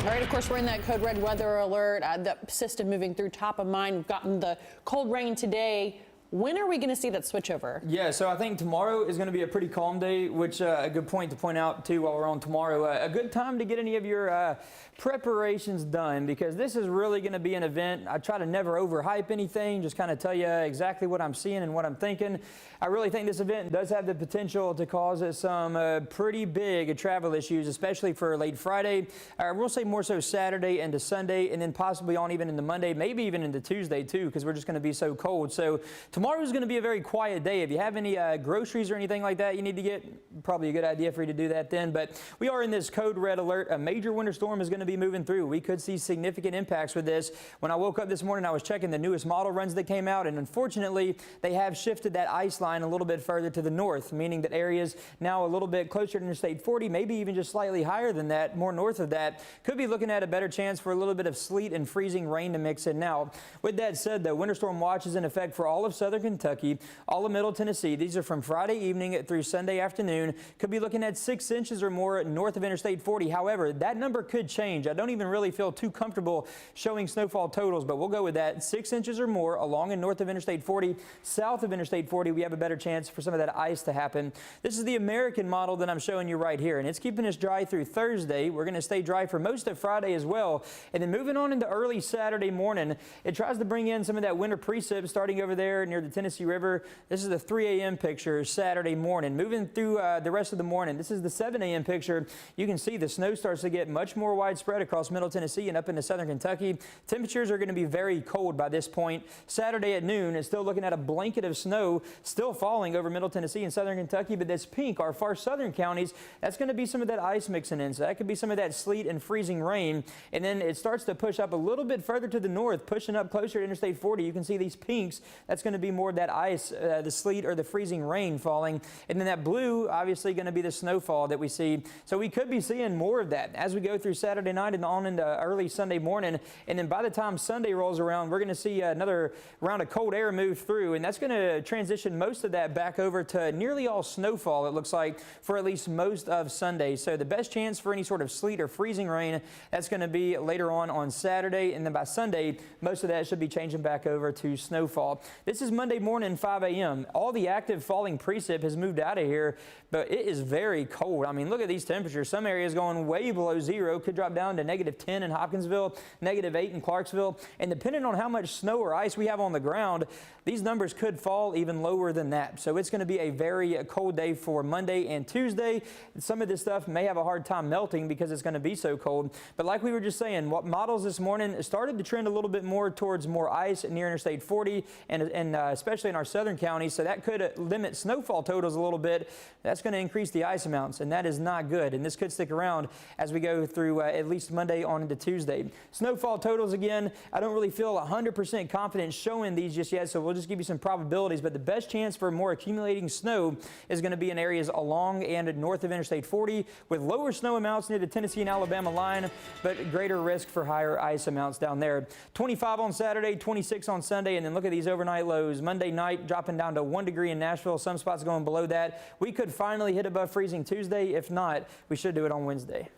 All right, of course, we're in that code red weather alert. The system moving through top of mind. We've gotten the cold rain today. When are we going to see that switch over? Yeah, so I think tomorrow is going to be a pretty calm day, which a good point to point out, too, while we're on tomorrow. A good time to get any of your preparations done, because this is really going to be an event. I try to never overhype anything, just kind of tell you exactly what I'm seeing and what I'm thinking. I really think this event does have the potential to cause us some pretty big travel issues, especially for late Friday. We'll say more so Saturday into Sunday, and then possibly on even into Monday, maybe even into Tuesday, too, because we're just going to be so cold. So tomorrow is going to be a very quiet day. If you have any groceries or anything like that you need to get, probably a good idea for you to do that then. But we are in this code red alert. A major winter storm is going to be moving through. We could see significant impacts with this. When I woke up this morning, I was checking the newest model runs that came out, and unfortunately, they have shifted that ice line a little bit further to the north, meaning that areas now a little bit closer to Interstate 40, maybe even just slightly higher than that, more north of that, could be looking at a better chance for a little bit of sleet and freezing rain to mix in. Now, with that said, though, winter storm watch is in effect for all of southern Kentucky, all of Middle Tennessee. These are from Friday evening through Sunday afternoon. Could be looking at 6 inches or more north of Interstate 40. However, that number could change. I don't even really feel too comfortable showing snowfall totals, but we'll go with that. 6 inches or more along and north of Interstate 40. South of Interstate 40, we have a better chance for some of that ice to happen. This is the American model that I'm showing you right here, and it's keeping us dry through Thursday. We're going to stay dry for most of Friday as well. And then moving on into early Saturday morning, it tries to bring in some of that winter precip starting over there near the Tennessee River. This is the 3 a.m. picture Saturday morning. Moving through the rest of the morning, this is the 7 a.m. picture. You can see the snow starts to get much more widespread across Middle Tennessee and up into southern Kentucky. Temperatures are going to be very cold by this point. Saturday at noon is still looking at a blanket of snow still falling over Middle Tennessee and southern Kentucky, but this pink, our far southern counties, that's going to be some of that ice mixing in. So that could be some of that sleet and freezing rain. And then it starts to push up a little bit further to the north, pushing up closer to Interstate 40. You can see these pinks. That's going to be more of that ice, the sleet or the freezing rain falling. And then that blue, obviously going to be the snowfall that we see. So we could be seeing more of that as we go through Saturday night and on into early Sunday morning. And then by the time Sunday rolls around, we're going to see another round of cold air move through. And that's going to transition most of that back over to nearly all snowfall, it looks like, for at least most of Sunday. So the best chance for any sort of sleet or freezing rain, that's going to be later on Saturday. And then by Sunday, most of that should be changing back over to snowfall. This is Monday morning, 5 a.m. All the active falling precip has moved out of here, but it is very cold. I mean, look at these temperatures. Some areas going way below zero, could drop down to -10 in Hopkinsville, -8 in Clarksville. And depending on how much snow or ice we have on the ground, these numbers could fall even lower than that. So it's going to be a very cold day for Monday and Tuesday. Some of this stuff may have a hard time melting because it's going to be so cold. But like we were just saying, what models this morning started to trend a little bit more towards more ice near Interstate 40 and especially in our southern counties. So that could limit snowfall totals a little bit. That's going to increase the ice amounts, and that is not good. And this could stick around as we go through at least Monday on into Tuesday. Snowfall totals, again, I don't really feel 100% confident showing these just yet, so we'll just give you some probabilities. But the best chance for more accumulating snow is going to be in areas along and north of Interstate 40 with lower snow amounts near the Tennessee and Alabama line, but greater risk for higher ice amounts down there. 25 on Saturday, 26 on Sunday, and then look at these overnight lows. Monday night dropping down to 1 degree in Nashville, some spots going below that. We could finally hit above freezing Tuesday. If not, we should do it on Wednesday.